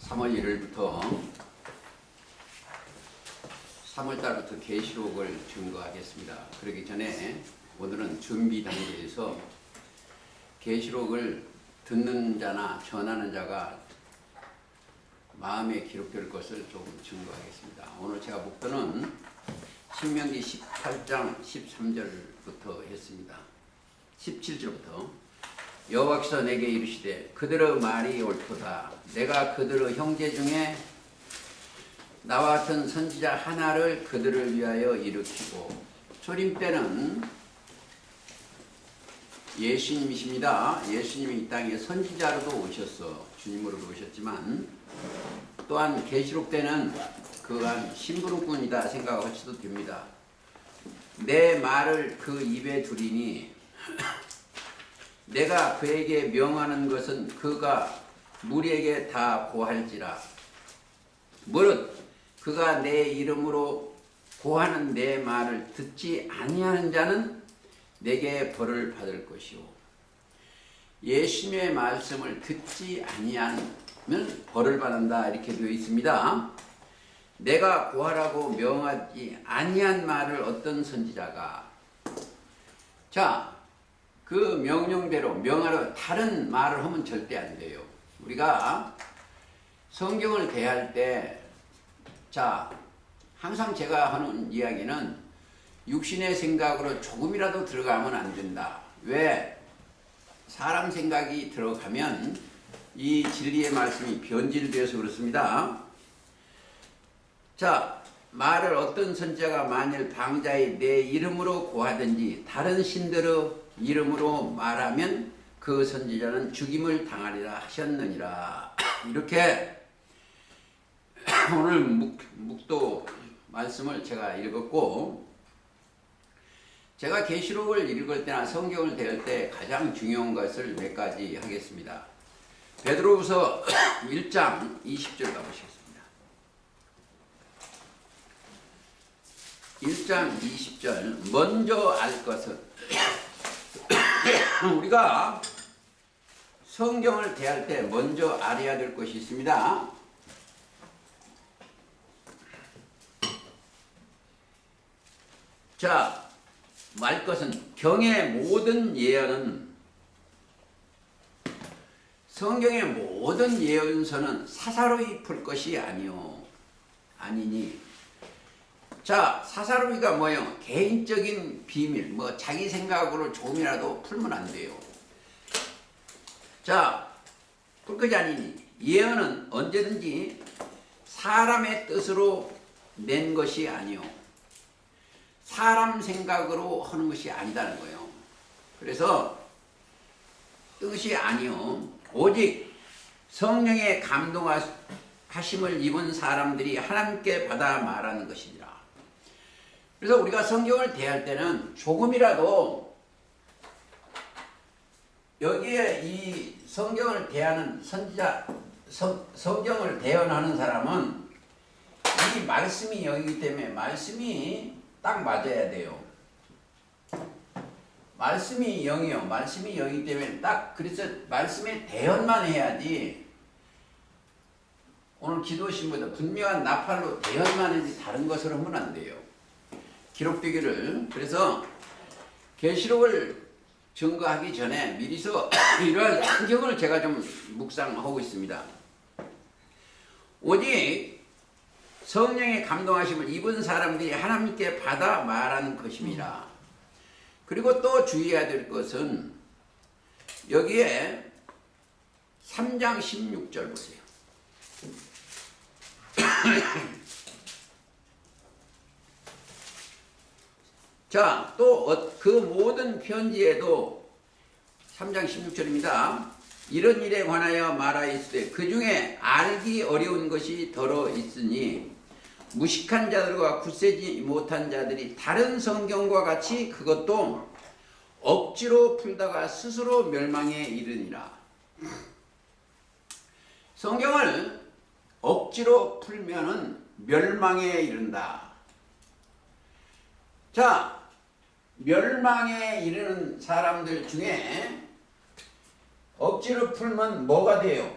(3월 1일부터) 3월달부터 계시록을 증거하겠습니다. 그러기 전에 오늘은 준비 단계에서 계시록을 듣는 자나 전하는 자가 마음에 기록될 것을 조금 증거하겠습니다. 오늘 제가 목표는 신명기 18장 13절부터 했습니다. 17절부터 여호와께서 내게 이르시되 그들의 말이 옳도다. 내가 그들의 형제 중에 나와 같은 선지자 하나를 그들을 위하여 일으키고, 초림 때는 예수님이십니다. 예수님이 이 땅에 선지자로도 오셨어. 주님으로도 오셨지만 또한 계시록 때는 그한 심부름꾼이다 생각하셔도 됩니다. 내 말을 그 입에 두리니 내가 그에게 명하는 것은 그가 무리에게 다 고할지라. 무릇 그가 내 이름으로 고하는 내 말을 듣지 아니하는 자는 내게 벌을 받을 것이요, 예수님의 말씀을 듣지 아니하면 벌을 받는다 이렇게 되어 있습니다. 내가 고하라고 명하지 아니한 말을 어떤 선지자가, 자, 그 명령대로 명하러 다른 말을 하면 절대 안 돼요. 우리가 성경을 대할 때, 자, 항상 제가 하는 이야기는 육신의 생각으로 조금이라도 들어가면 안 된다. 왜? 사람 생각이 들어가면 이 진리의 말씀이 변질되어서 그렇습니다. 자, 말을 어떤 선지자가 만일 방자의 내 이름으로 고하든지 다른 신들의 이름으로 말하면 그 선지자는 죽임을 당하리라 하셨느니라. 이렇게 오늘 묵도 말씀을 제가 읽었고, 제가 계시록을 읽을 때나 성경을 대할 때 가장 중요한 것을 몇 가지 하겠습니다. 베드로후서 1장 20절 가보시겠습니다. 1장 20절. 먼저 알 것은 우리가 성경을 대할 때 먼저 알아야 될 것이 있습니다. 자, 말 것은 경의 모든 예언은, 성경의 모든 예언서는 사사로이 풀 것이 아니니. 자, 사사로이가 뭐예요? 개인적인 비밀, 뭐 자기 생각으로 조금이라도 풀면 안 돼요. 자, 풀 것이 아니니. 예언은 언제든지 사람의 뜻으로 낸 것이 아니요, 사람 생각으로 하는 것이 아니다는 거예요. 그래서 뜻이 아니요, 오직 성령의 감동하심을 입은 사람들이 하나님께 받아 말하는 것이니라. 그래서 우리가 성경을 대할 때는 조금이라도 여기에 이 성경을 대하는 선지자, 성경을 대언하는 사람은 이 말씀이 영이기 때문에 말씀이 딱 맞아야 돼요. 말씀이 영이요, 말씀이 영이기 때문에 딱, 그래서 말씀에 대언만 해야지, 오늘 기도하신 분들 분명한 나팔로 대언만 해야지 다른 것을 하면 안 돼요. 기록되기를. 그래서 계시록을 증거하기 전에 미리서 이러한 성경을 제가 좀 묵상하고 있습니다. 오직 성령의 감동하심을 입은 사람들이 하나님께 받아 말하는 것입니다. 그리고 또 주의해야 될 것은 여기에 3장 16절 보세요. 자, 또 그 모든 편지에도 3장 16절입니다. 이런 일에 관하여 말하였으되 그 중에 알기 어려운 것이 더러 있으니 무식한 자들과 굳세지 못한 자들이 다른 성경과 같이 그것도 억지로 풀다가 스스로 멸망에 이르니라. 성경을 억지로 풀면은 멸망에 이른다. 자, 멸망에 이르는 사람들 중에 억지로 풀면 뭐가 돼요?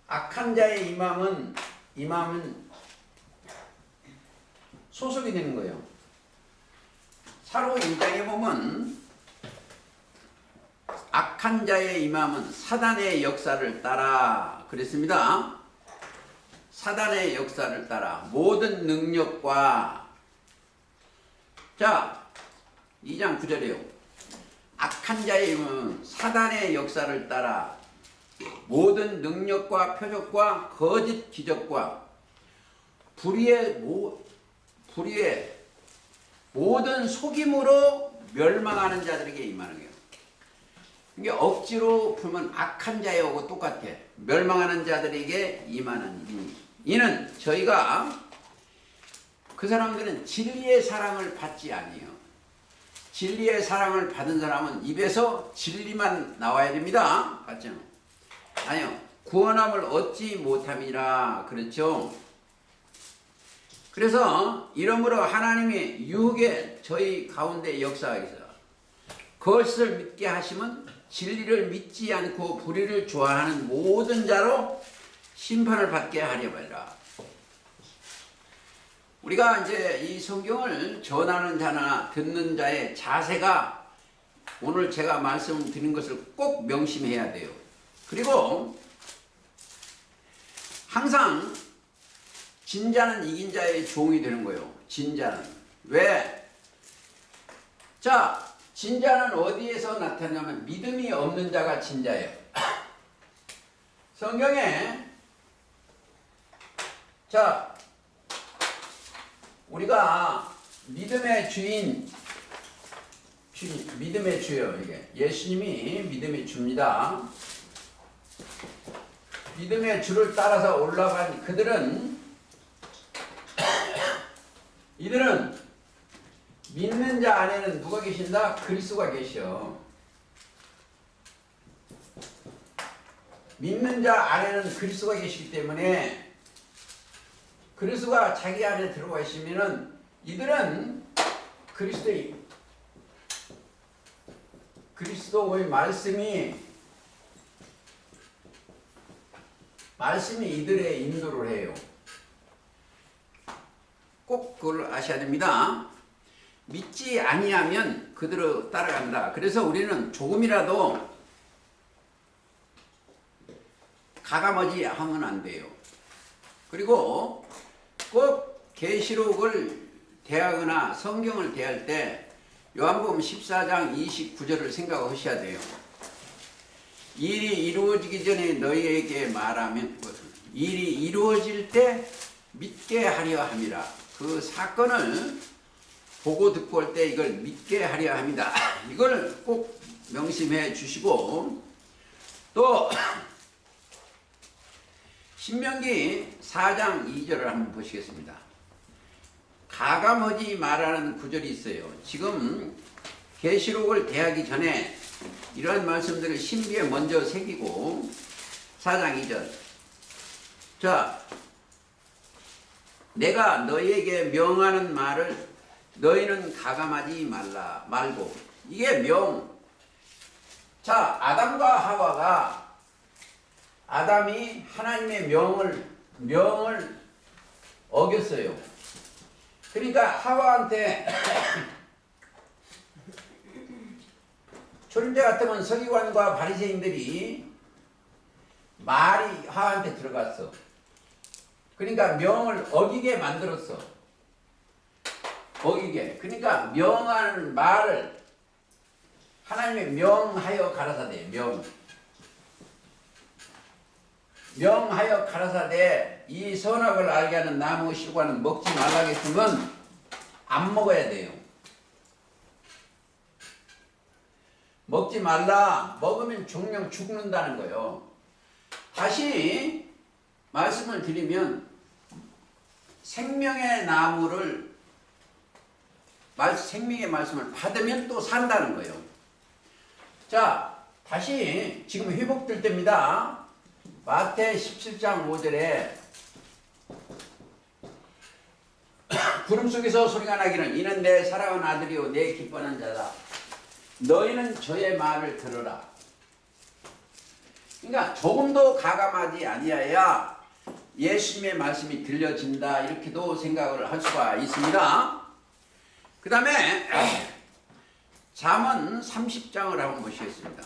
악한 자의 임함은 소속이 되는 거예요. 사로 1장에 보면 악한 자의 임함은 사단의 역사를 따라 그랬습니다. 사단의 역사를 따라 모든 능력과 자 2장 9절이에요. 악한 자의 임함은 사단의 역사를 따라 모든 능력과 표적과 거짓 기적과 불의의 모든 속임으로 멸망하는 자들에게 임하는 거예요. 이게 억지로 풀면 악한 자하고 똑같아. 멸망하는 자들에게 임하는 일이니. 이는 저희가 그 사람들은 진리의 사랑을 받지 아니에요. 진리의 사랑을 받은 사람은 입에서 진리만 나와야 됩니다. 맞죠? 아니요. 구원함을 얻지 못함이라 그렇죠. 그래서 이러므로 하나님이 유혹에 저희 가운데 역사하셔서 그것을 믿게 하시면 진리를 믿지 않고 불의를 좋아하는 모든 자로 심판을 받게 하려니라. 우리가 이제 이 성경을 전하는 자나 듣는 자의 자세가 오늘 제가 말씀드린 것을 꼭 명심해야 돼요. 그리고 항상 진자는 이긴 자의 종이 되는 거예요. 진자는. 왜? 자, 진자는 어디에서 나타나냐면 믿음이 없는 자가 진자예요. 성경에 자 우리가 믿음의 주인 믿음의 주요 이게 예수님이 믿음의 주입니다. 믿음의 주를 따라서 올라간 이들은 믿는 자 안에는 누가 계신다? 그리스도가 계셔. 믿는 자 안에는 그리스도가 계시기 때문에 그리스도가 자기 안에 들어가 있으면은 이들은 그리스도의 말씀이 이들의 인도를 해요. 꼭 그걸 아셔야 됩니다. 믿지 아니하면 그대로 따라간다. 그래서 우리는 조금이라도 가감하지 하면 안 돼요. 그리고 꼭 계시록을 대하거나 성경을 대할 때 요한복음 14장 29절을 생각하셔야 돼요. 일이 이루어지기 전에 너희에게 말하면 일이 이루어질 때 믿게 하려 함이라. 그 사건을 보고 듣고 할 때 이걸 믿게 하려 합니다. 이걸 꼭 명심해 주시고 또 신명기 4장 2절을 한번 보시겠습니다. 가감하지 말라는 구절이 있어요. 지금 계시록을 대하기 전에 이러한 말씀들을 신비에 먼저 새기고 4장 2절 자 내가 너희에게 명하는 말을 너희는 가감하지 말고 이게 자 아담이 하나님의 명을 어겼어요. 그러니까 하와한테 초림자 같으면 서기관과 바리새인들이 말이 하와한테 들어갔어. 그러니까 명을 어기게 만들었어. 어기게. 그러니까 명하는 말을 하나님의 명하여 가라사대. 명하여 가라사대 이 선악을 알게 하는 나무 실과는 먹지 말라겠으면 안 먹어야 돼요. 먹지 말라. 먹으면 종명 죽는다는 거예요. 다시 말씀을 드리면 생명의 말씀을 받으면 또 산다는 거예요. 자, 다시 지금 회복될 때입니다. 마태 17장 5절에 구름 속에서 소리가 나기는 이는 내 사랑하는 아들이요 내 기뻐하는 자다. 너희는 저의 말을 들으라. 그러니까 조금도 가감하지 아니하여 예수님의 말씀이 들려진다 이렇게도 생각을 할 수가 있습니다. 그 다음에 잠언 30장을 한번 보시겠습니다.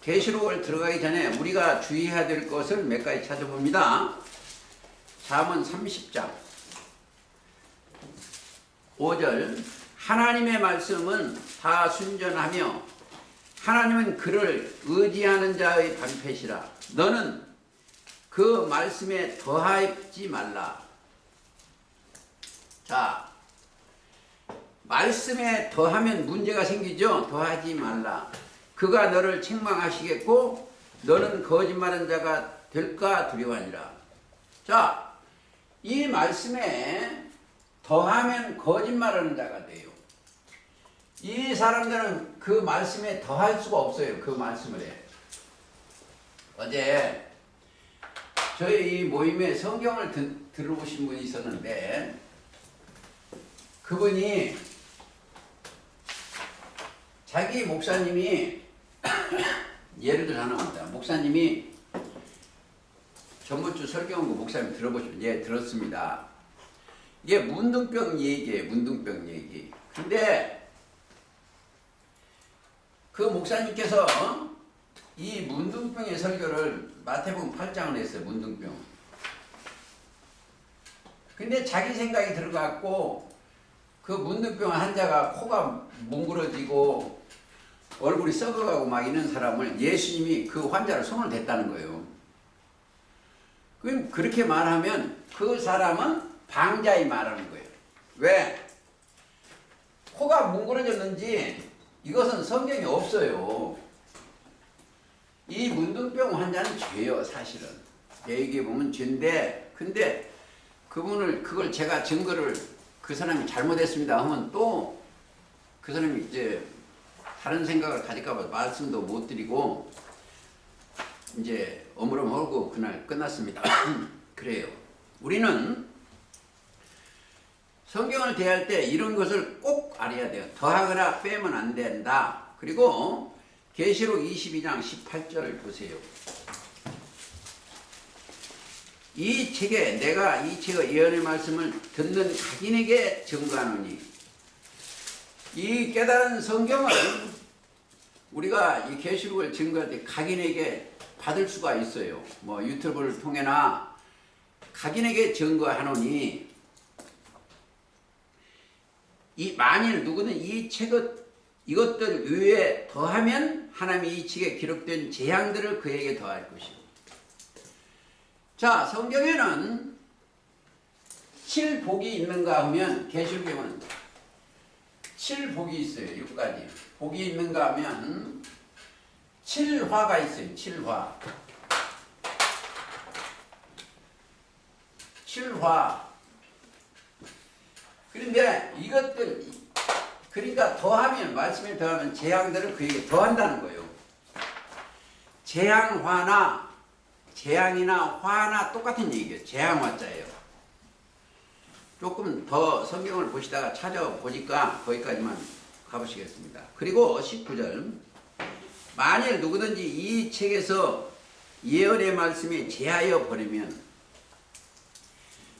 계시록을 들어가기 전에 우리가 주의해야 될 것을 몇 가지 찾아봅니다. 잠언 30장 5절 하나님의 말씀은 다 순전하며 하나님은 그를 의지하는 자의 방패시라. 너는 그 말씀에 더하지 말라. 자, 말씀에 더하면 문제가 생기죠. 더하지 말라. 그가 너를 책망하시겠고 너는 거짓말한 자가 될까 두려워하니라. 자, 이 말씀에 더하면 거짓말하는 자가 돼요. 이 사람들은 그 말씀에 더할 수가 없어요. 그 말씀을 해. 어제 저희 이 모임에 성경을 들어보신 분이 있었는데 그분이 자기 목사님이 예를 들어 하나입니다. 목사님이 전번주 설교한 거 목사님 들어보시면 예 들었습니다. 이게 문둥병 얘기예요. 문둥병 얘기. 근데 그 목사님께서 이 문둥병의 설교를 마태복음 8장을 했어요. 문둥병. 근데 자기 생각이 들어갔고 그 문둥병 환자가 코가 뭉그러지고 얼굴이 썩어가고 막 이런 사람을 예수님이 그 환자를 손을 댔다는 거예요. 그럼 그렇게 말하면 그 사람은 방자히 말하는 거예요. 왜? 코가 뭉그러졌는지 이것은 성경에 없어요. 이 문둥병 환자는 죄요, 사실은. 얘기해 보면 죄인데, 근데 그걸 제가 증거를 그 사람이 잘못했습니다 하면 또 그 사람이 이제 다른 생각을 가질까봐 말씀도 못 드리고 이제 어물어물고 그날 끝났습니다. 그래요. 우리는 성경을 대할 때 이런 것을 꼭 알아야 돼요. 더하거나 빼면 안 된다. 그리고 계시록 22장 18절 보세요. 이 책에 내가 이 책의 예언의 말씀을 듣는 각인에게 증거하노니 이 깨달은 성경을 우리가 이 계시록을 증거할 때 각인에게 받을 수가 있어요. 뭐 유튜브를 통해나 각인에게 증거하노니 이 만일 누구는 이 책을 이것들 위에 더하면 하나님이 이 책에 기록된 재앙들을 그에게 더할 것이고. 자, 성경에는 7복이 있는가 하면 계시록에 보면 7복이 있어요. 6가지. 복이 있는가 하면 7화가 있어요. 7화. 7화. 그런데 이것들 그러니까 더하면 말씀에 더하면 재앙들을 그에게 더한다는 거예요. 재앙화나 재앙이나 화나 똑같은 얘기예요. 재앙화자예요. 조금 더 성경을 보시다가 찾아보니까 거기까지만 가보시겠습니다. 그리고 19절 만일 누구든지 이 책에서 예언의 말씀이 제하여 버리면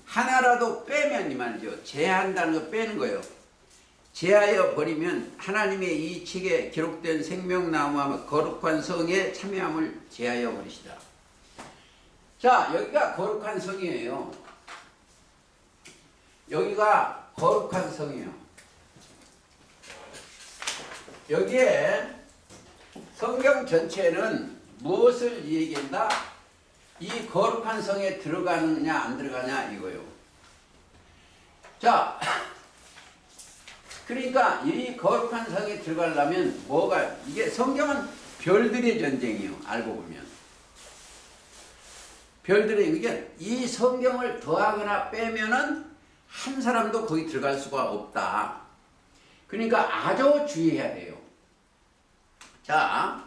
하나라도 빼면 이 말이죠. 제한다는 거 빼는 거예요. 제하여 버리면 하나님의 이 책에 기록된 생명나무와 거룩한 성에 참여함을 제하여 버리시다. 자, 여기가 거룩한 성이에요. 여기가 거룩한 성이에요. 여기에 성경 전체는 무엇을 얘기한다? 이 거룩한 성에 들어가느냐 안 들어가냐 이거요. 자, 그러니까 이 거룩한 성에 들어가려면 뭐가 이게 성경은 별들의 전쟁이에요. 알고 보면 별들의 이게 이 성경을 더하거나 빼면은 한 사람도 거기 들어갈 수가 없다. 그러니까 아주 주의해야 돼요. 자,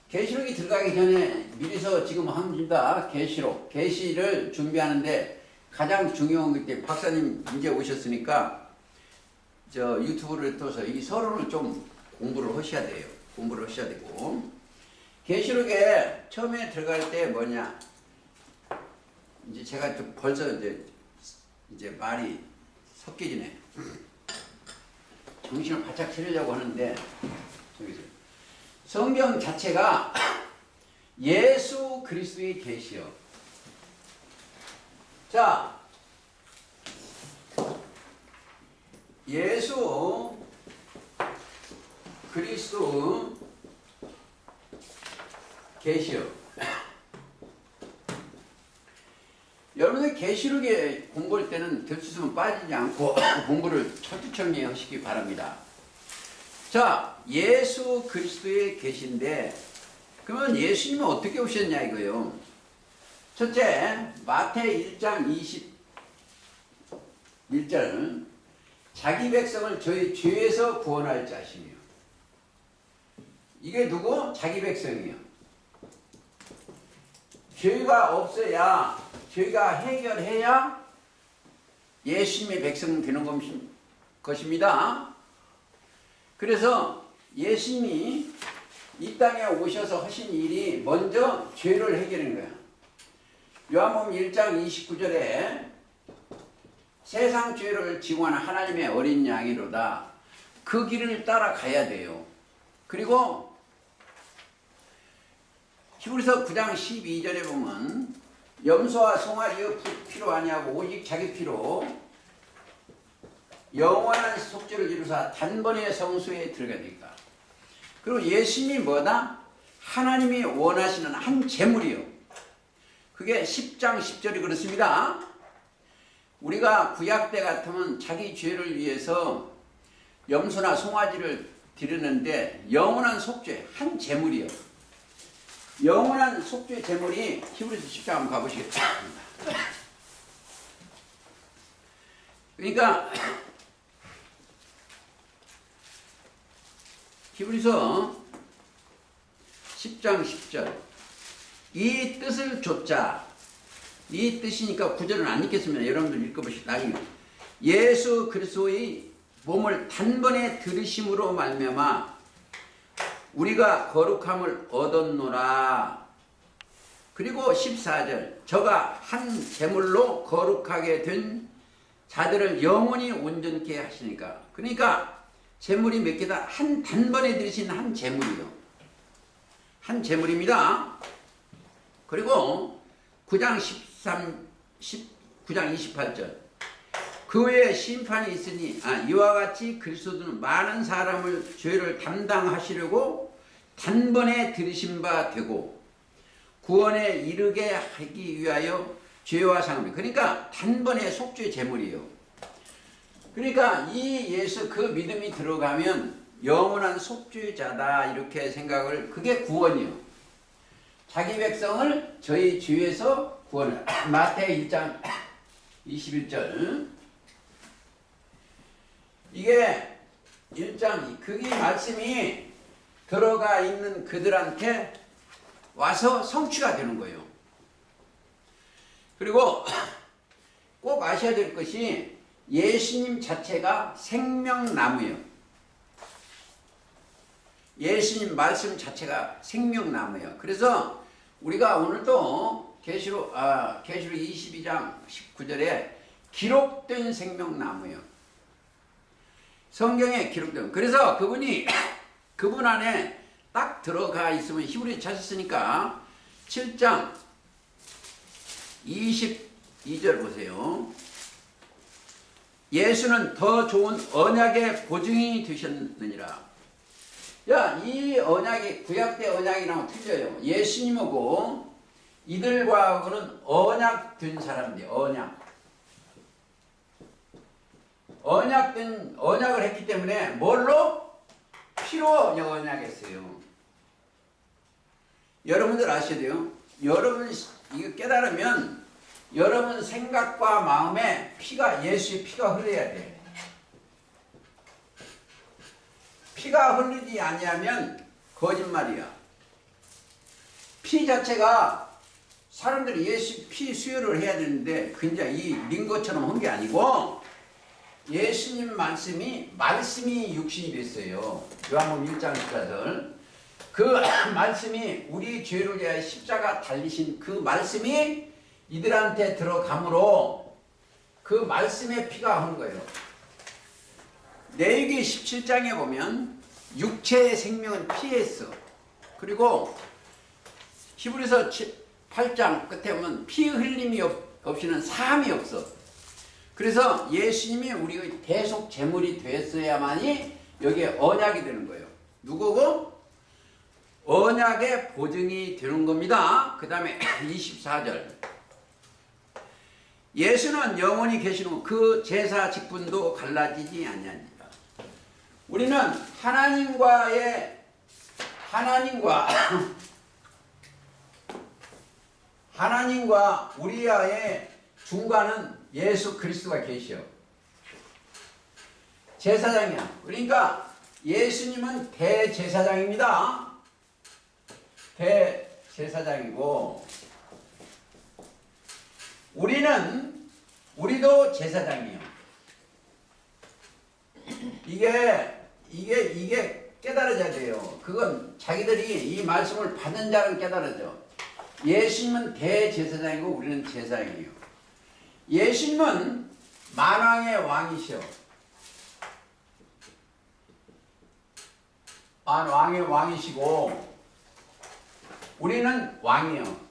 계시록이 들어가기 전에 미리서 지금 합니다. 계시를 준비하는데 가장 중요한 게 박사님 이제 오셨으니까 저 유튜브를 통해서 이 서론을 좀 공부를 하셔야 돼요. 공부를 하셔야 되고 계시록에 처음에 들어갈 때 뭐냐? 이제 제가 좀 벌써 이제 말이 섞이지네. 정신을 바짝 차리려고 하는데 저기서 성경 자체가 예수 그리스도의 계시요. 자, 예수 그리스도 계시요. 여러분들 계시록에 공부할 때는 들쑤면 빠지지 않고 공부를 철두철미 하시기 바랍니다. 자, 예수 그리스도의 계시인데 그러면 예수님은 어떻게 오셨냐 이거요. 첫째, 마태 1장 21절 자기 백성을 저희 죄에서 구원할 자시며. 이게 누구? 자기 백성이요. 죄가 없어야, 죄가 해결해야 예수님의 백성 되는 것입니다. 그래서 예수님이 이 땅에 오셔서 하신 일이 먼저 죄를 해결하는 거야. 요한복음 1장 29절에 세상 죄를 지고 하는 하나님의 어린 양이로다. 그 길을 따라가야 돼요. 그리고 히브리서 9장 12절에 보면 염소와 송아지의 피로 아니하고 오직 자기 피로 영원한 속죄를 이루사 단번에 성소에 들어가야 되니까. 그리고 예수님이 뭐다? 하나님이 원하시는 한 제물이요. 그게 10장 10절이 그렇습니다. 우리가 구약 때 같으면 자기 죄를 위해서 염소나 송아지를 드리는데 영원한 속죄, 한 제물이요. 영원한 속죄 제물이 히브리서 10장 한번 가보시겠습니다. 그러니까 히브리서 10장 10절 이 뜻을 좇자. 이 뜻이니까 구절은 안 읽겠습니다. 여러분들 읽어보시기 나중에. 예수 그리스도의 몸을 단번에 들으심으로 말미암아 우리가 거룩함을 얻었노라. 그리고 14절 저가 한 제물로 거룩하게 된 자들을 영원히 온전케 하시니까. 그러니까 제물이 몇 개다? 한 단번에 들으신 한 제물이요. 한 제물입니다. 그리고 9장 9장 28절 그 외에 심판이 있으니 이와 같이 그리스도는 많은 사람을 죄를 담당하시려고 단번에 들으신 바 되고 구원에 이르게 하기 위하여 죄와 상함이. 그러니까 단번에 속죄 제물이에요. 그러니까 이 예수 그 믿음이 들어가면 영원한 속죄자다 이렇게 생각을. 그게 구원이요. 자기 백성을 저희 죄에서 구원을. 마태 1장 21절 이게 1장 그게 말씀이 들어가 있는 그들한테 와서 성취가 되는 거예요. 그리고 꼭 아셔야 될 것이 예수님 자체가 생명나무예요. 예수님 말씀 자체가 생명나무예요. 그래서 우리가 오늘도 계시록 22장 19절에 기록된 생명나무예요. 성경에 기록된. 그래서 그분이 그분 안에 딱 들어가 있으면 히브리 찾았으니까 7장 22절 보세요. 예수는 더 좋은 언약의 보증이 되셨느니라. 야, 이 언약이 구약 때 언약이랑 틀려요. 예수님하고 이들과는 언약 된 사람들이 언약을 했기 때문에 뭘로? 피로 언약했어요. 여러분들 아셔야 돼요. 여러분 이거 깨달으면 여러분 생각과 마음에 예수의 피가 흘러야 돼. 피가 흐르지 아니하면 거짓말이야. 피 자체가 사람들이 예수 피 수혈을 해야 되는데 그냥 이 링거처럼 한 게 아니고 예수님 말씀이 육신이 됐어요. 요한복음 1장 14절 그 말씀이 우리 죄를 위하여 십자가 달리신 그 말씀이 이들한테 들어가므로 그 말씀의 피가 하는 거예요. 레위기 17장에 보면 육체의 생명은 피에 있어. 그리고 히브리서 8장 끝에 보면 피 흘림이 없이는 사함이 없어. 그래서 예수님이 우리의 대속 제물이 되었어야만이 여기에 언약이 되는 거예요. 누구고? 언약의 보증이 되는 겁니다. 그 다음에 24절. 예수는 영원히 계시는 그 제사 직분도 갈라지지 아니하니라. 우리는 하나님과 우리와의 중간은 예수 그리스도가 계셔. 제사장이야. 그러니까 예수님은 대제사장입니다. 대제사장이고 우리도 제사장이에요. 이게 깨달아져야 돼요. 그건 자기들이 이 말씀을 받는 자는 깨달아져. 예수님은 대제사장이고 우리는 제사장이에요. 예수님은 만왕의 왕이셔. 왕의 왕이시고 우리는 왕이에요.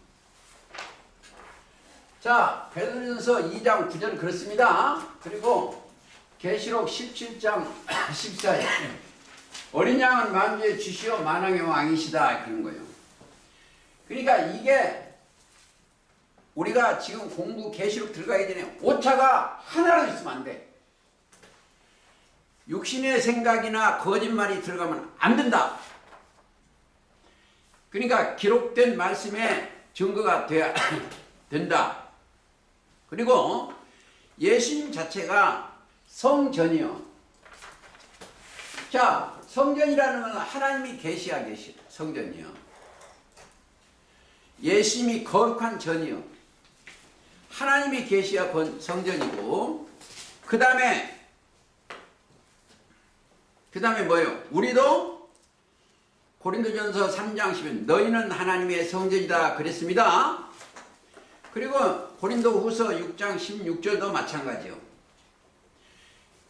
자, 베드로전서 2장 9절 그렇습니다. 그리고 계시록 17장 14절 어린 양은 만주의 주시오 만왕의 왕이시다 그런 거예요. 그러니까 이게 우리가 지금 공부 계시록 들어가기 전에 오차가 하나라도 있으면 안 돼. 육신의 생각이나 거짓말이 들어가면 안 된다. 그러니까 기록된 말씀에 증거가 돼야 된다. 그리고 예수님 자체가 성전이요. 자, 성전이라는 건 하나님이 계시야 성전이요. 예수님이 거룩한 전이요. 하나님이 계시야 성전이고 그 다음에 뭐예요? 우리도 고린도전서 3장 10절 너희는 하나님의 성전이다 그랬습니다. 그리고 고린도후서 6장 16절도 마찬가지요.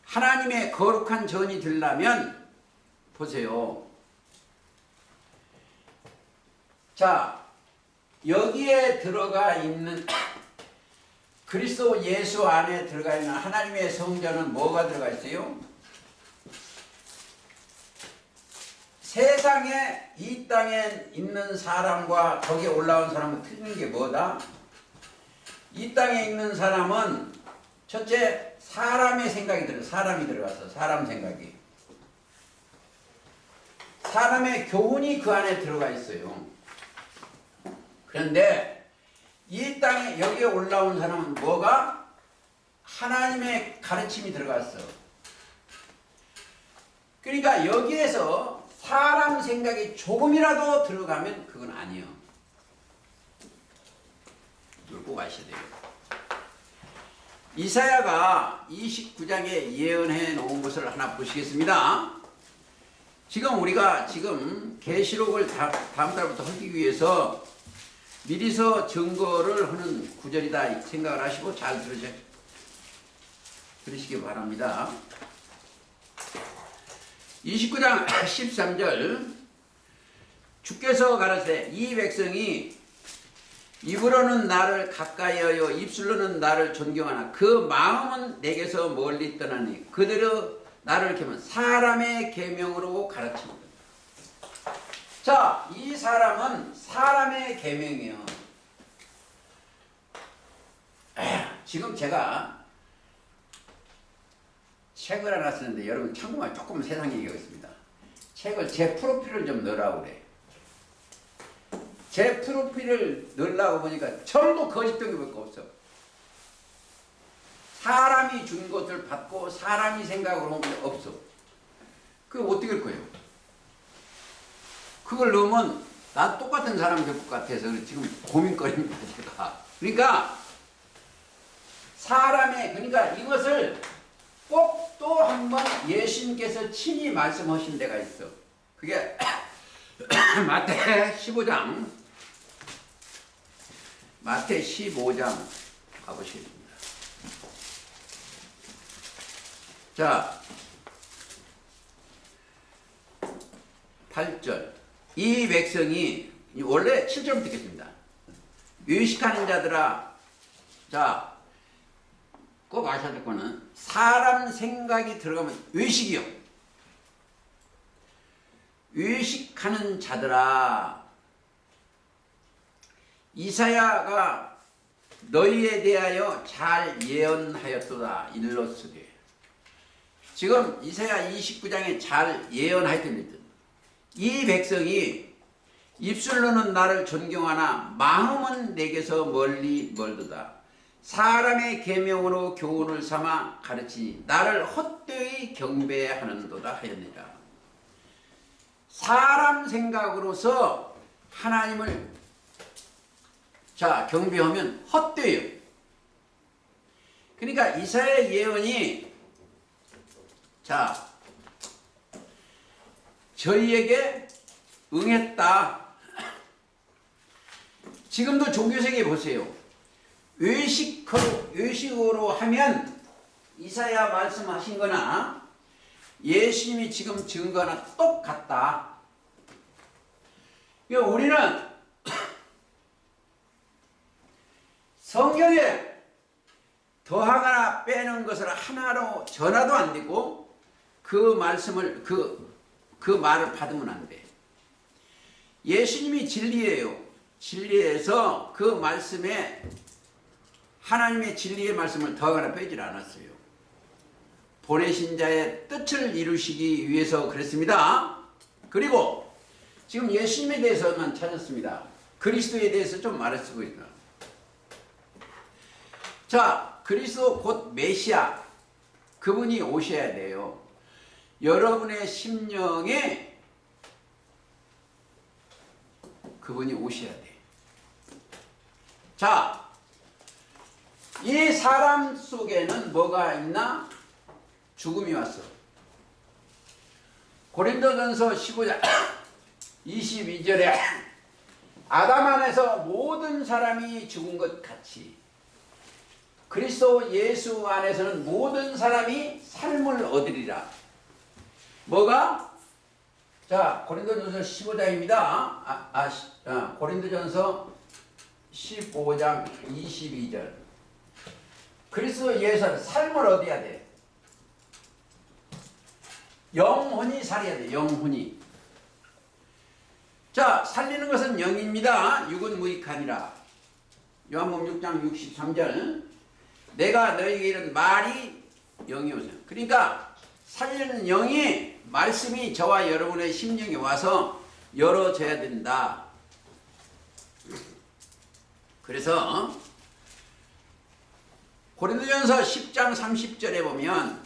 하나님의 거룩한 전이 되려면 보세요. 자, 여기에 들어가 있는 그리스도 예수 안에 들어가 있는 하나님의 성전은 뭐가 들어가 있어요? 세상에 이 땅에 있는 사람과 거기에 올라온 사람은 틀린 게 뭐다? 이 땅에 있는 사람은 첫째 사람의 생각이 사람이 들어가서 사람 생각이 사람의 교훈이 그 안에 들어가 있어요. 그런데 이 땅에 여기에 올라온 사람은 뭐가? 하나님의 가르침이 들어갔어. 그러니까 여기에서 사람 생각이 조금이라도 들어가면 그건 아니에요. 이걸 꼭 아셔야 돼요. 이사야가 29장에 예언해 놓은 것을 하나 보시겠습니다. 지금 우리가 계시록을 다음 달부터 하기 위해서 미리서 증거를 하는 구절이다 생각을 하시고 잘 들으시기 바랍니다. 29장 13절 주께서 가라사대 이 백성이 입으로는 나를 가까이하여 입술로는 나를 존경하나 그 마음은 내게서 멀리 떠나니 그대로 나를 계면 사람의 계명으로 가르칩니다. 자, 이 사람은 사람의 계명이에요. 지금 제가 책을 하나 쓰는데 여러분 참고만 조금 세상 얘기하겠습니다. 책을 제 프로필을 좀 넣으라고 그래. 제 프로필을 넣으려고 보니까 전부 거짓병기밖에 없어. 사람이 준 것을 받고 사람이 생각으로 한 게 없어. 그게 어떻게 할 거예요? 그걸 넣으면 나 똑같은 사람이 될 것 같아서 지금 고민거리입니다. 제가. 그러니까 그러니까 이것을 꼭 또 한 번 예수님께서 친히 말씀하신 데가 있어. 그게 마태 15장 마태 15장 가보시겠습니다. 자, 8절. 이 백성이 원래 7절부터 듣겠습니다. 외식하는 자들아, 자, 꼭 아셔야 될 거는 사람 생각이 들어가면 외식이요. 외식하는 자들아, 이사야가 너희에 대하여 잘 예언하였도다. 일러스되. 지금 이사야 29장에 잘 예언하였답니다. 이 백성이 입술로는 나를 존경하나 마음은 내게서 멀리 멀도다. 사람의 계명으로 교훈을 삼아 가르치니 나를 헛되이 경배하는도다 하였느니라. 사람 생각으로서 하나님을 경배하면 헛되요. 그러니까 이사야의 예언이 저희에게 응했다. 지금도 종교세계 보세요. 외식으로 하면 이사야 말씀하신 거나 예수님이 지금 증거나 똑같다. 그러니까 우리는 성경에 더하거나 빼는 것을 하나로 전화도 안 되고 그 말씀을 그 말을 받으면 안 돼. 예수님이 진리예요. 진리에서 그 말씀에 하나님의 진리의 말씀을 더하거나 빼질 않았어요. 보내신 자의 뜻을 이루시기 위해서 그랬습니다. 그리고 지금 예수님에 대해서만 찾았습니다. 그리스도에 대해서 좀 말했고 있다. 자, 그리스도 곧 메시아, 그분이 오셔야 돼요. 여러분의 심령에 그분이 오셔야 돼. 자, 이 사람 속에는 뭐가 있나? 죽음이 왔어. 고린도전서 15장 22절에 아담 안에서 모든 사람이 죽은 것 같이 그리스도 예수 안에서는 모든 사람이 삶을 얻으리라. 뭐가? 자, 고린도전서 15장입니다. 고린도전서 15장 22절. 그리스도 예수는 삶을 얻어야 돼. 영혼이 살아야 돼. 영혼이. 자, 살리는 것은 영입니다. 육은 무익하니라. 요한복음 6장 63절. 내가 너희에게 이른 말이 영이오세요. 그러니까 살리는 영이 말씀이 저와 여러분의 심령에 와서 열어져야 된다. 그래서 고린도전서 10장 30절에 보면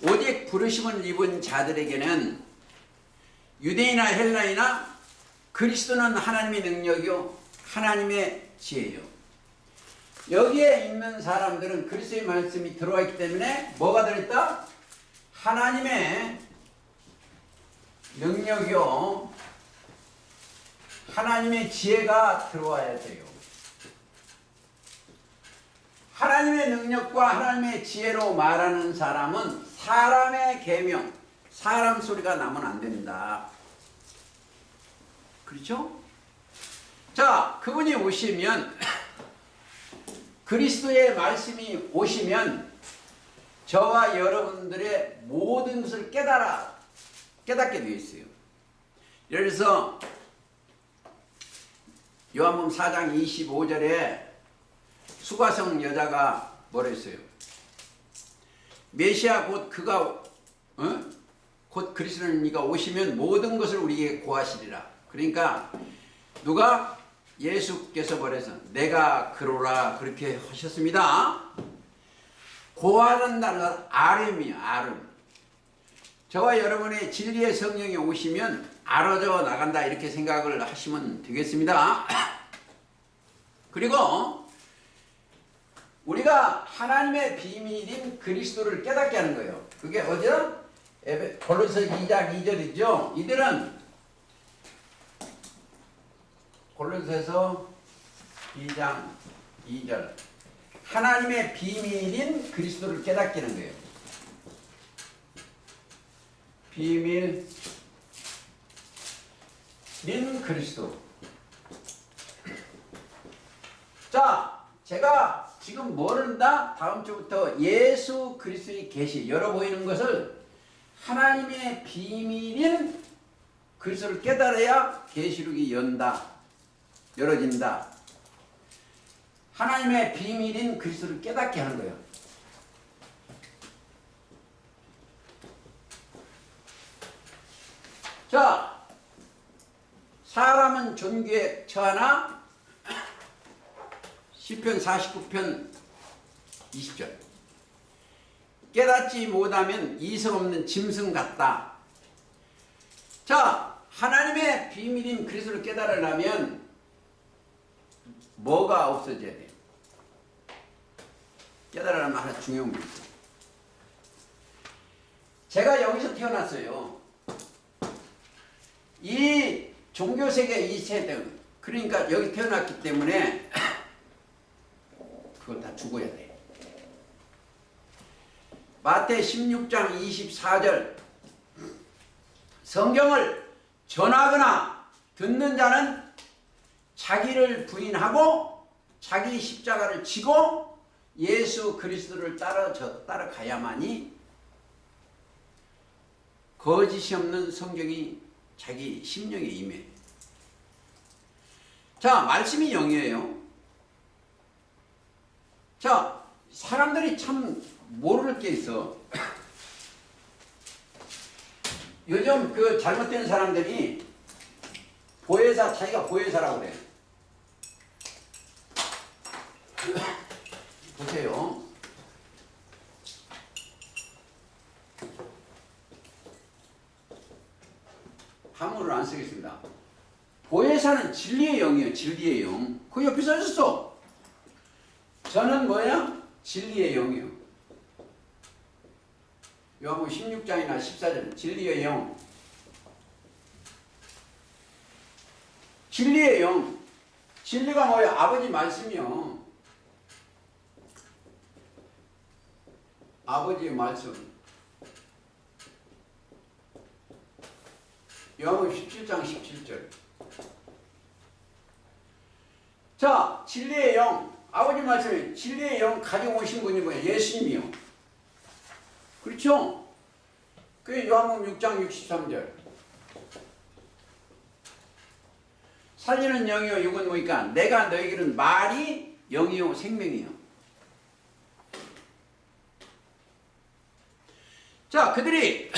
오직 부르심을 입은 자들에게는 유대인이나 헬라이나 그리스도는 하나님의 능력이요 하나님의 지혜요. 여기에 있는 사람들은 그리스도의 말씀이 들어와 있기 때문에 뭐가 들어있다? 하나님의 능력이요 하나님의 지혜가 들어와야 돼요. 하나님의 능력과 하나님의 지혜로 말하는 사람은 사람의 계명, 사람 소리가 나면 안 된다. 그렇죠? 자, 그분이 오시면 그리스도의 말씀이 오시면 저와 여러분들의 모든 것을 깨닫게 되어 있어요. 예를 들어서 요한복음 4장 25절에 수가성 여자가 뭐라 했어요? 메시아 곧 그가 곧 그리스도는 이가 오시면 모든 것을 우리에게 고하시리라. 그러니까 누가? 예수께서 뭐래서 내가 그로라 그렇게 하셨습니다. 고하는다는 건 아름이에요. 아름. 저와 여러분의 진리의 성령이 오시면 알아져 나간다 이렇게 생각을 하시면 되겠습니다. 그리고 우리가 하나님의 비밀인 그리스도를 깨닫게 하는 거예요. 그게 어디요? 골로새 2장 2절이죠. 이들은 고린도서서 2장 2절. 하나님의 비밀인 그리스도를 깨닫게 하는 거예요. 비밀인 그리스도. 자, 제가 지금 뭐를 한다? 다음 주부터 예수 그리스도의 계시, 열어 보이는 것을 하나님의 비밀인 그리스도를 깨달아야 계시록이 열어진다. 하나님의 비밀인 그리스도를 깨닫게 하는 거예요. 자, 사람은 존귀에 처하나 시편 49편 20절. 깨닫지 못하면 이성 없는 짐승 같다. 자, 하나님의 비밀인 그리스도를 깨달으려면 뭐가 없어져야 돼요? 깨달으려면 하나 중요한 게 있어요. 제가 여기서 태어났어요. 이 종교세계 이 세대, 그러니까 여기 태어났기 때문에 그건 다 죽어야 돼. 마태 16장 24절. 성경을 전하거나 듣는 자는 자기를 부인하고 자기 십자가를 지고 예수 그리스도를 따라가야만이 거짓이 없는 성경이 자기 심령에 임해. 자, 말씀이 영이에요. 자, 사람들이 참 모를 게 있어. 요즘 그 잘못된 사람들이 보혜사, 자기가 보혜사라고 그래. 보세요. 한문을 안 쓰겠습니다. 보혜사는 진리의 영이에요. 진리의 영. 그 옆에 써있었어. 저는 뭐야? 진리의 영이에요. 요한복음 16장이나 14절. 진리의 영. 진리의 영. 진리가 뭐예요? 아버지 말씀이요. 아버지의 말씀. 요한복음 17장 17절. 자, 진리의 영. 아버지 말씀에 진리의 영 가지고 오신 분이 뭐예요? 예수님이요. 그렇죠? 그게 요한복음 6장 63절. 살리는 영이요 육은 뭐니까 내가 너희에게는 말이 영이요 생명이요. 자, 그들이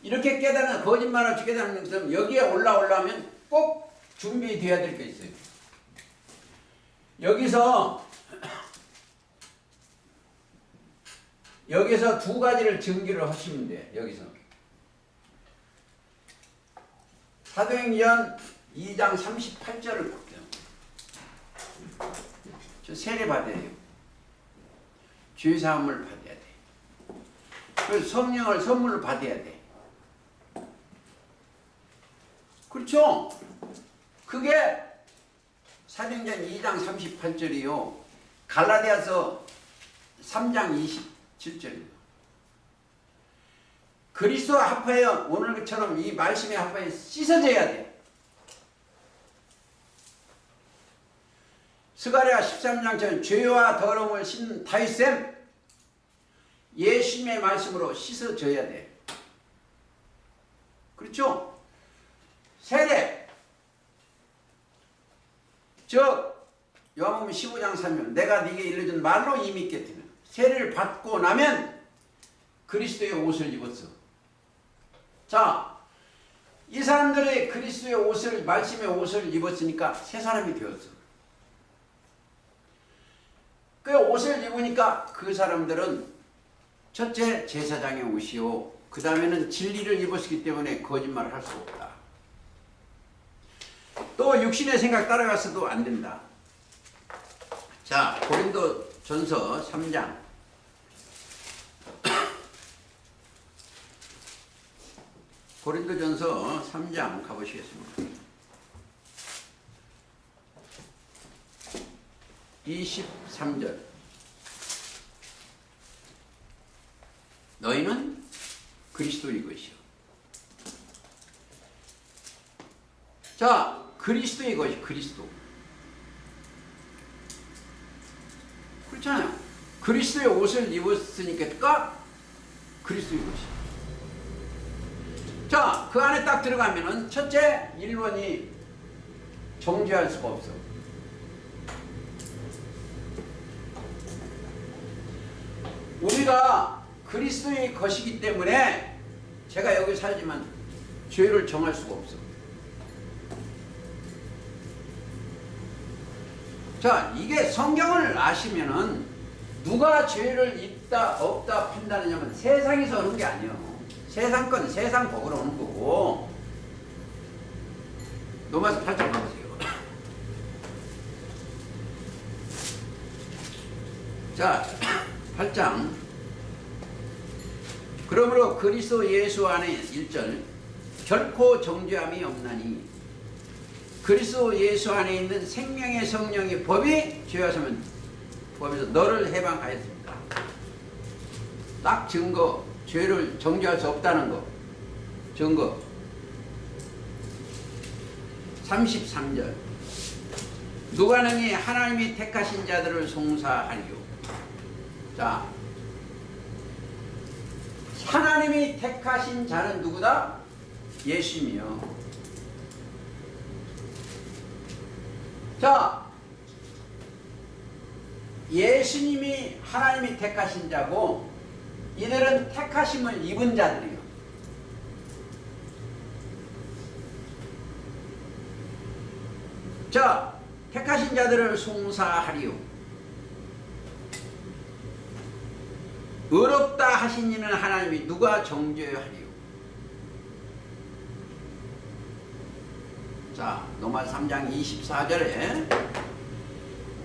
이렇게 깨닫는, 거짓말 없이 깨닫는 것은 여기에 올라오려면 꼭 준비되어야 될 게 있어요. 여기서 두 가지를 증기를 하시면 돼. 여기서 사도행전 2장 38절을 볼게요. 저 세례 받아야 돼요. 죄사함을 받아야 돼. 그래서 성령을 선물로 받아야 돼. 그렇죠? 그게 사도행전 2장 38절이요. 갈라디아서 3장 27절이요. 그리스도와 합하여 오늘처럼 이 말씀에 합하여 씻어져야 돼. 스가랴 13장처럼 죄와 더러움을 씻는 다윗샘 예수님의 말씀으로 씻어져야 돼. 그렇죠? 세례. 요한복음 15장 3절 내가 네게 일러준 말로 이미 있겠으면 세례를 받고 나면 그리스도의 옷을 입었어. 자, 이 사람들의 그리스도의 옷을, 말씀의 옷을 입었으니까 새 사람이 되었어. 그 옷을 입으니까 그 사람들은 첫째 제사장의 옷이요, 그 다음에는 진리를 입었기 때문에 거짓말을 할 수 없다. 또 육신의 생각 따라가서도 안 된다. 자, 고린도전서 3장. 고린도전서 3장 가보시겠습니다. 23절. 너희는 그리스도의 것이요. 자, 그리스도의 것이 그리스도. 그렇잖아요. 그리스도의 옷을 입었으니까 그리스도의 것이. 자, 그 안에 딱 들어가면은 첫째, 1번이 정죄할 수가 없어. 우리가 그리스도의 것이기 때문에 제가 여기 살지만 죄를 정할 수가 없어. 자, 이게 성경을 아시면은 누가 죄를 있다 없다 판단하냐면 세상에서 오는 게 아니에요. 세상 건 세상 법으로 오는 거고. 로마서 8장 봐보세요. 자, 8장. 그러므로 그리스도 예수 안에 1절 결코 정죄함이 없나니 그리스도 예수 안에 있는 생명의 성령의 법이 죄하시면 법에서 너를 해방하였습니다. 딱 증거, 죄를 정죄할 수 없다는 거 증거. 33절 누가 능히 하나님이 택하신 자들을 송사하리요. 자, 하나님이 택하신 자는 누구다? 예수님이요. 자, 예수님이 하나님이 택하신 자고 이들은 택하심을 입은 자들이요. 자, 택하신 자들을 송사하리요. 의롭다 하신 이는 하나님이 누가 정죄하리요. 자, 로마서 3장 24절에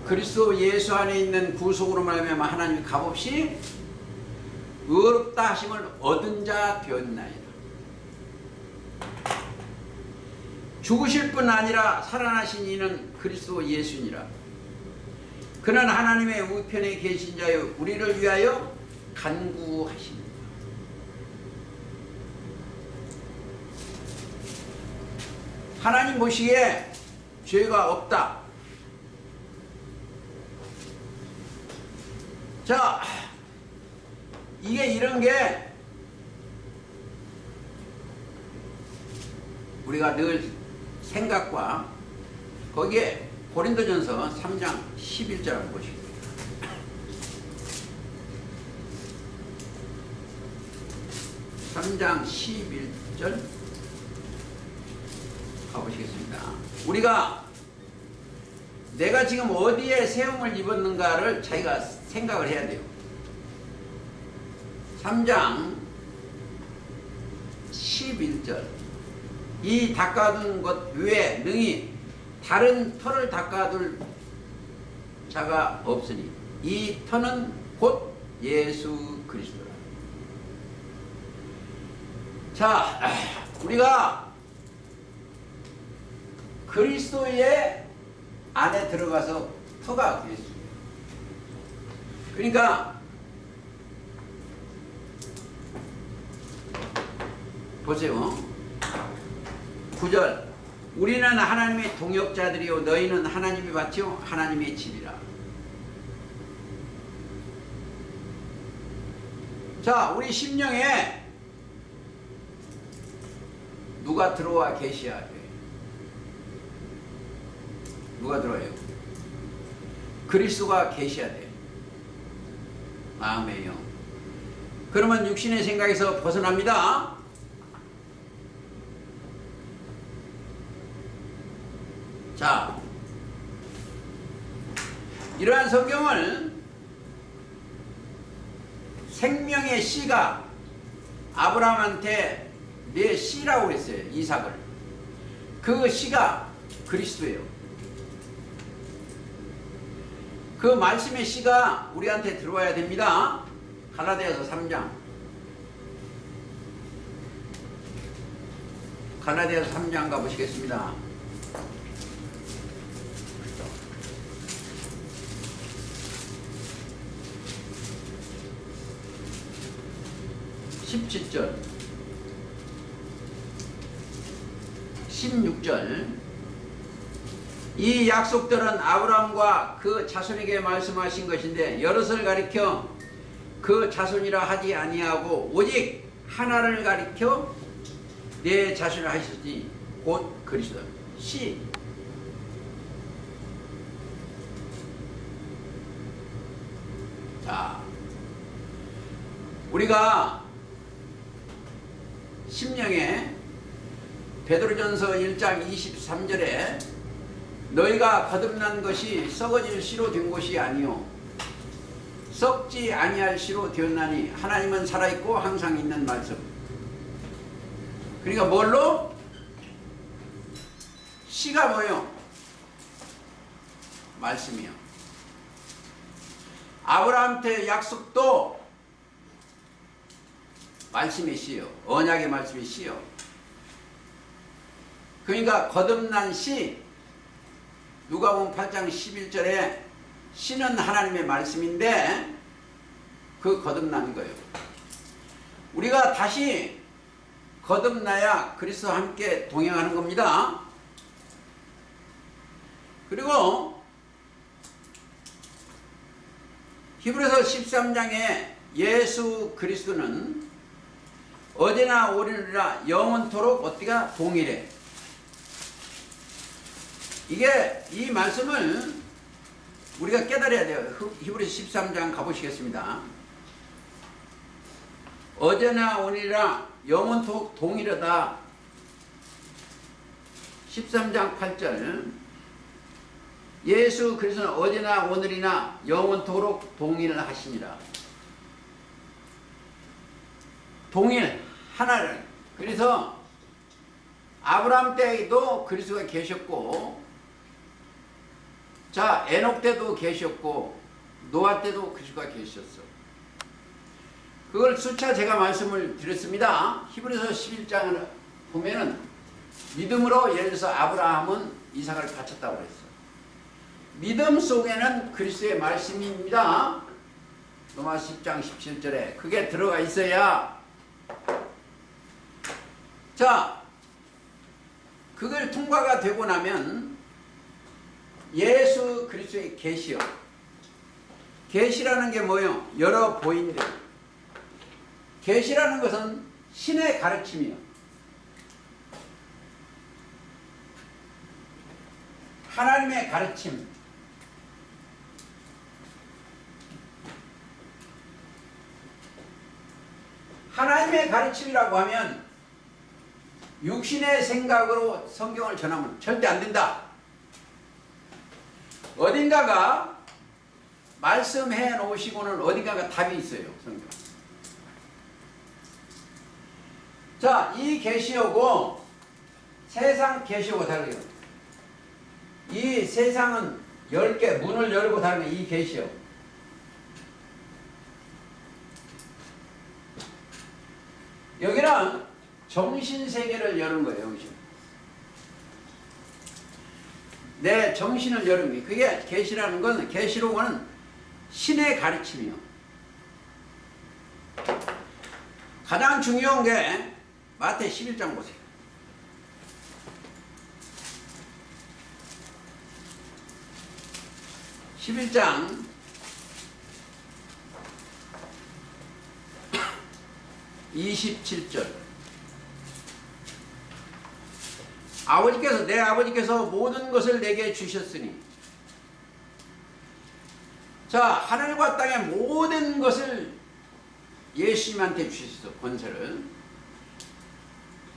그리스도 예수 안에 있는 구속으로 말하면 하나님이 값없이 의롭다 하심을 얻은 자 되었나이다. 죽으실 뿐 아니라 살아나신 이는 그리스도 예수니라. 그는 하나님의 우편에 계신 자여 우리를 위하여 간구하십니다. 하나님 보시기에 죄가 없다. 자, 이게 이런 게 우리가 늘 생각과 거기에 고린도전서 3장 11절 한번 보시겠습니다. 3장 11절 가보시겠습니다. 우리가 내가 지금 어디에 세움을 입었는가를 자기가 생각을 해야 돼요. 3장 11절 이 닦아둔 것 외에 능히 다른 터를 닦아둘 자가 없으니 이 터는 곧 예수 그리스도라. 자, 우리가 그리스도의 안에 들어가서 터가 되었습니다. 그러니까 보세요. 9절 우리는 하나님의 동역자들이요 너희는 하나님의 밭이요 하나님의 집이라. 자, 우리 심령에 누가 들어와 계셔야 돼? 누가 들어와요? 그리스도가 계셔야 돼. 마음의 영. 그러면 육신의 생각에서 벗어납니다. 자, 이러한 성경을 생명의 씨가 아브라함한테 내 씨라고 그랬어요. 이삭을. 그 씨가 그리스도예요. 그 말씀의 씨가 우리한테 들어와야 됩니다. 갈라디아서 3장. 갈라디아서 3장 가보시겠습니다. 17절 16절 이 약속들은 아브라함과 그 자손에게 말씀하신 것인데 여럿을 가리켜 그 자손이라 하지 아니하고 오직 하나를 가리켜 내 자손이라 하셨으니 곧 그리스도. 시 자, 우리가 심령에 베드로전서 1장 23절에 너희가 거듭난 것이 썩어질 씨로 된 것이 아니요 썩지 아니할 씨로 되었나니 하나님은 살아있고 항상 있는 말씀. 그러니까 뭘로? 씨가 뭐요? 말씀이요. 아브라함한테 약속도 말씀의 씨요. 언약의 말씀의 씨요. 그러니까 거듭난 씨, 누가복음 8장 11절에 씨는 하나님의 말씀인데 그 거듭난 거예요. 우리가 다시 거듭나야 그리스도와 함께 동행하는 겁니다. 그리고 히브리서 13장에 예수 그리스도는 어제나 오늘이나 영원토록 어디가 동일해. 이게 이 말씀을 우리가 깨달아야 돼요. 히브리서 13장 가보시겠습니다. 어제나 오늘이나 영원토록 동일하다. 13장 8절 예수 그리스도는 어제나 오늘이나 영원토록 동일하시니라. 동일 하나를. 그래서 아브라함 때에도 그리스도가 계셨고, 자 에녹 때도 계셨고, 노아 때도 그리스도가 계셨어. 그걸 수차 제가 말씀을 드렸습니다. 히브리서 11장을 보면은 믿음으로 예를 들어서 아브라함은 이삭을 바쳤다고 그랬어. 믿음 속에는 그리스도의 말씀입니다. 로마 10장 17절에 그게 들어가 있어야, 자 그걸 통과가 되고 나면 예수 그리스도의 계시요. 계시라는 게 뭐예요? 여러 보인대. 계시라는 것은 신의 가르침이요. 하나님의 가르침. 하나님의 가르침이라고 하면 육신의 생각으로 성경을 전하면 절대 안 된다. 어딘가가 말씀해 놓으시고는 어딘가가 답이 있어요. 성경. 자, 이 계시하고 세상 계시하고 다르요. 이 세상은 10개 문을 열고 다니는 이 계시요. 여기는 정신세계를 여는 거예요. 여기서. 내 정신을 여는 게 그게 계시라는 건, 계시록은 신의 가르침이요. 가장 중요한 게 마태 11장 보세요. (11장) 27절. 내 아버지께서 모든 것을 내게 주셨으니. 자, 하늘과 땅의 모든 것을 예수님한테 주셨어. 권세를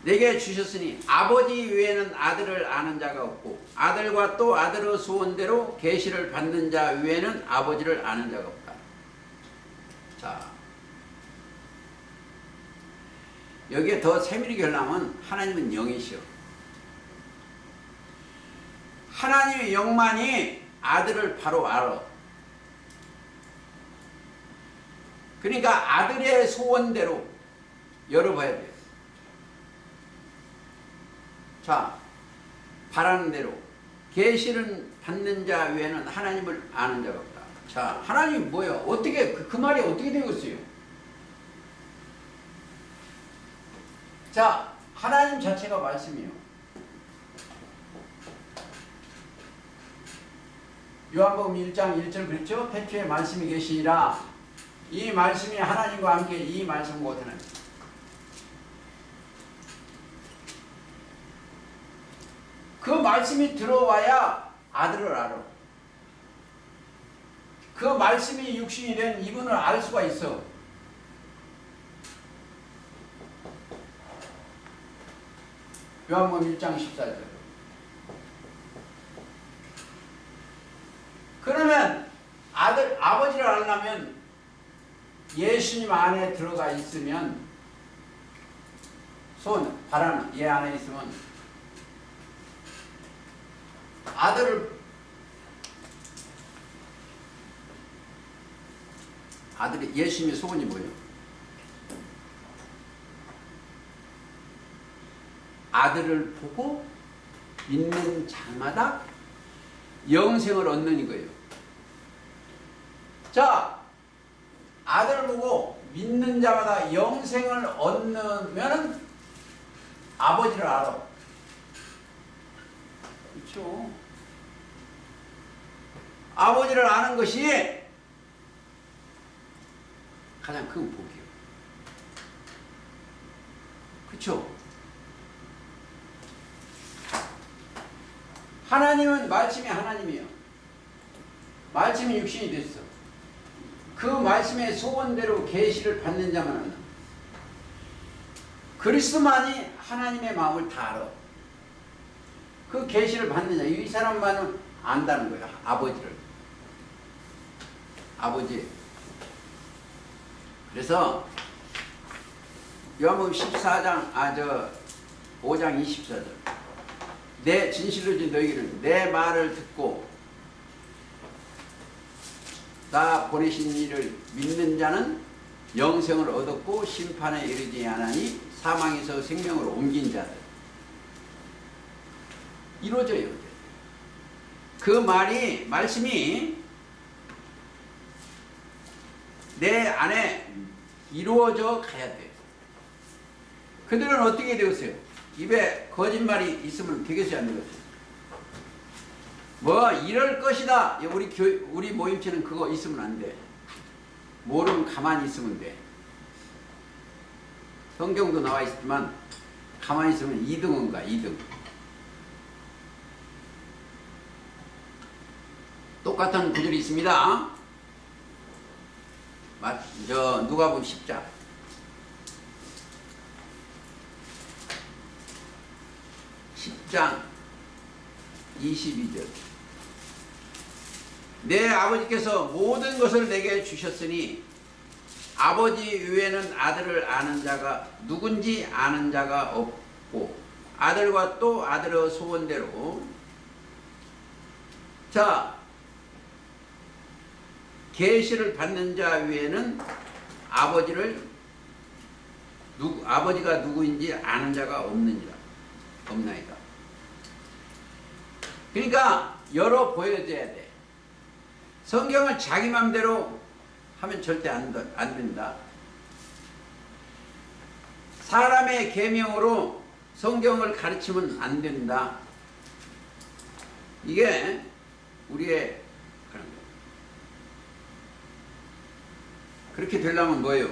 내게 주셨으니 아버지 외에는 아들을 아는 자가 없고 아들과 또 아들의 소원대로 계시를 받는 자 외에는 아버지를 아는 자가 없다. 자, 여기에 더 세밀히 결론하면 하나님은 영이시오. 하나님의 영만이 아들을 바로 알아. 그러니까 아들의 소원대로 열어봐야 돼요. 자, 바라는 대로 계시를 받는 자 외에는 하나님을 아는 자가 없다. 자, 하나님이 뭐예요? 어떻게 그 말이 어떻게 되겠어요? 자, 하나님 자체가 말씀이에요. 요한복음 1장 1절 그랬죠? 태초에 말씀이 계시니라. 이 말씀이 하나님과 함께 이 말씀 못하는 그 말씀이 들어와야 아들을 알아. 그 말씀이 육신이 된 이분을 알 수가 있어. 요한복음 1장 14절. 그러면 아버지를 알려면 예수님 안에 들어가 있으면 바람 얘 안에 있으면 아들이 예수님의 소원이 뭐예요? 아들을 보고 믿는 자마다 영생을 얻는 거예요. 자, 아들을 보고 믿는 자마다 영생을 얻으면 아버지를 알아. 그렇죠? 아버지를 아는 것이 가장 큰 복이에요. 그렇죠? 하나님은 말씀이 하나님이에요. 말씀이 육신이 됐어. 그 말씀의 소원대로 계시를 받는 자만은 그리스도만이 하나님의 마음을 다 알아. 그 계시를 받는 자, 이 사람만은 안다는 거예요. 아버지를. 아버지. 그래서 요한복음 14장 5장 24절. 내 진실로 진 너희는 내 말을 듣고 나 보내신 이를 믿는 자는 영생을 얻었고 심판에 이르지 않으니 사망에서 생명으로 옮긴 자들. 이루어져요. 그 말씀이 내 안에 이루어져 가야 돼. 그들은 어떻게 되었어요? 입에 거짓말이 있으면 되겠어요, 안 되겠어요? 뭐 이럴 것이다. 우리 모임체는 그거 있으면 안 돼. 모르면 가만히 있으면 돼. 성경도 나와 있지만 가만히 있으면 2등은 가, 2등. 똑같은 구절이 있습니다. 누가복음 10장. 10장 22절. 내 아버지께서 모든 것을 내게 주셨으니 아버지 외에는 아들을 아는 자가 누군지 아는 자가 없고 아들과 또 아들의 소원대로. 자, 계시를 받는 자 외에는 아버지가 누구인지 아는 자가 없나이다. 그러니까 열어 보여줘야 돼. 성경을 자기 맘대로 하면 절대 안 된다. 사람의 계명으로 성경을 가르치면 안 된다. 이게 우리의 그런 거. 그렇게 되려면 뭐예요?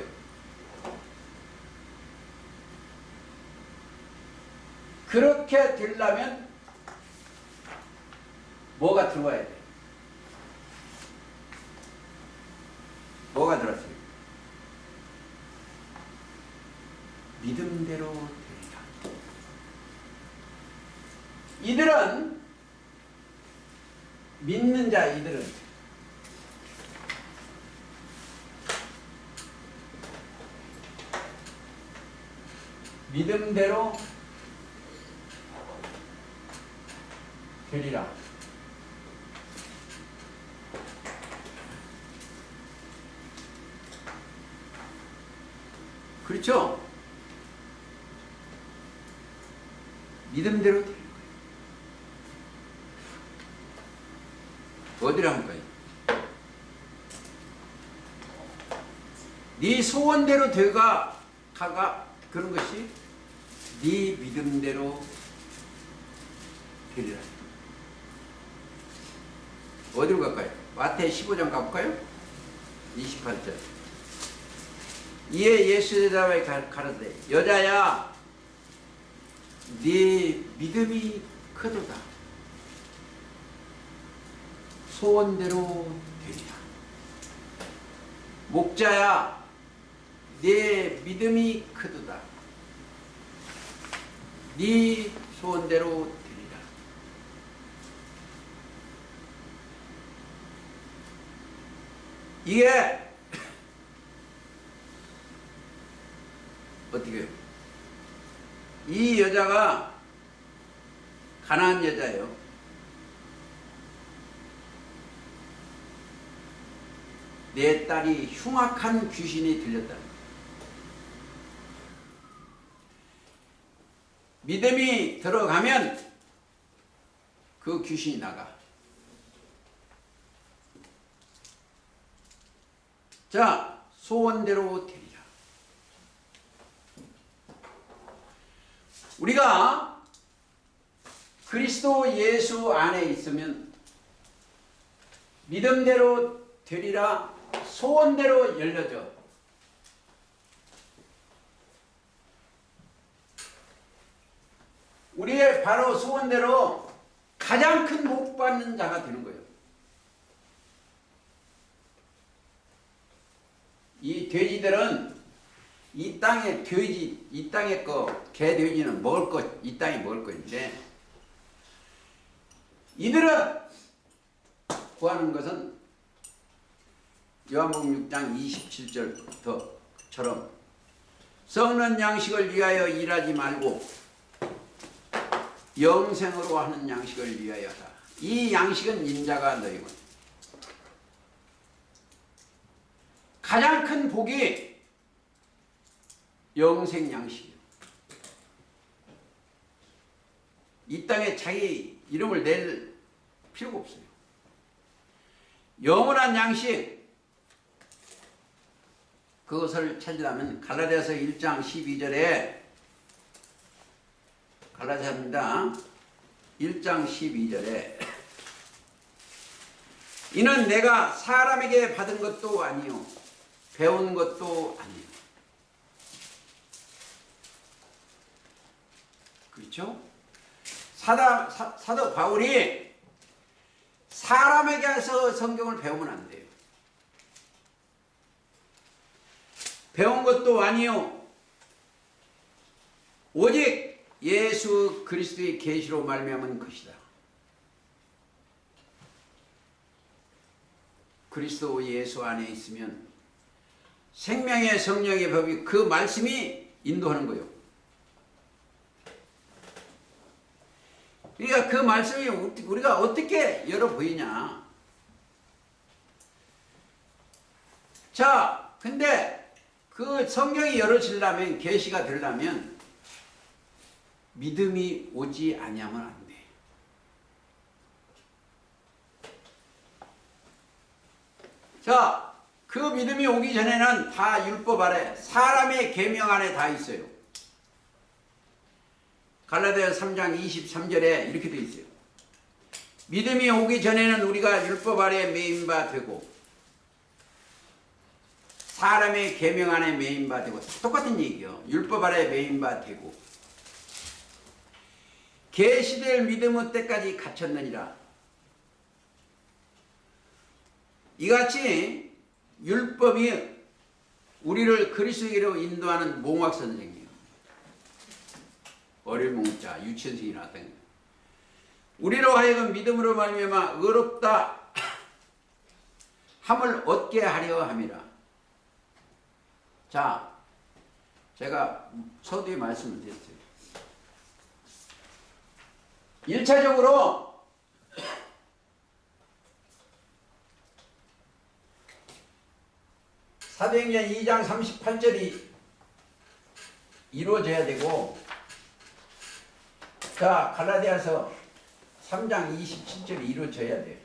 그렇게 되려면 뭐가 들어와야 돼? 뭐가 들었어요? 믿음대로 되리라. 이들은 믿는 자, 이들은 믿음대로 되리라. 그렇죠? 믿음대로 되는 거예요. 어디로 한 거예요? 네 소원대로 가가 그런 것이 네 믿음대로 되리라. 어디로 갈까요? 마태 15장 가볼까요? 28절. 이에 예수 대답하여 가라사대 여자야 네 믿음이 크도다. 소원대로 되리라. 목자야 네 믿음이 크도다. 네 소원대로 되리라. 이게 어떻게 해요? 이 여자가 가난한 여자예요. 내 딸이 흉악한 귀신이 들렸다. 믿음이 들어가면 그 귀신이 나가. 자, 소원대로 되리라. 우리가 그리스도 예수 안에 있으면 믿음대로 되리라. 소원대로 열려져. 우리의 바로 소원대로 가장 큰 복 받는 자가 되는 거예요. 이 돼지들은 이 땅의 돼지, 이 땅의 개돼지는 먹을 것, 이 땅이 먹을 것인데 이들은 구하는 것은 요한복음 6장 27절부터처럼 썩는 양식을 위하여 일하지 말고 영생으로 하는 양식을 위하여 하라. 이 양식은 인자가 너희군. 가장 큰 복이 영생 양식이에요. 이 땅에 자기 이름을 낼 필요가 없어요. 영원한 양식, 그것을 찾으려면 갈라디아서 1장 12절에 갈라디아입니다. 1장 12절에 이는 내가 사람에게 받은 것도 아니요 배운 것도 아니요. 그렇죠? 사도 바울이 사람에게서 성경을 배우면 안 돼요. 배운 것도 아니요 오직 예수 그리스도의 계시로 말미암은 것이다. 그리스도 예수 안에 있으면 생명의 성령의 법이 그 말씀이 인도하는 거예요. 그러니까 그 말씀이 우리가 어떻게 열어 보이냐. 자, 근데 그 성경이 열어지려면, 계시가 되려면 믿음이 오지 아니하면 안 돼. 자, 그 믿음이 오기 전에는 다 율법 아래, 사람의 계명 안에 다 있어요. 갈라디아서 3장 23절에 이렇게 되어 있어요. 믿음이 오기 전에는 우리가 율법 아래 매인 바 되고 사람의 계명 안에 매인 바 되고, 똑같은 얘기요. 율법 아래 매인 바 되고 계시될 믿음의 때까지 갇혔느니라. 이같이 율법이 우리를 그리스도로 인도하는 몽학 선생이에요. 어릴 몽자 유치원생이 나왔던 거예요. 우리로 하여금 믿음으로 말미암아 의롭다 함을 얻게 하려 함이라. 자, 제가 서두에 말씀을 드렸어요. 1차적으로 사도행전 2장 38절이 이루어져야 되고, 자, 갈라디아서 3장 27절이 이루어져야 돼요.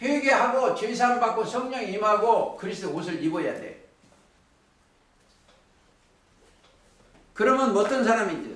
회개하고 죄사함 받고 성령 임하고 그리스도 옷을 입어야 돼. 그러면 어떤 사람인지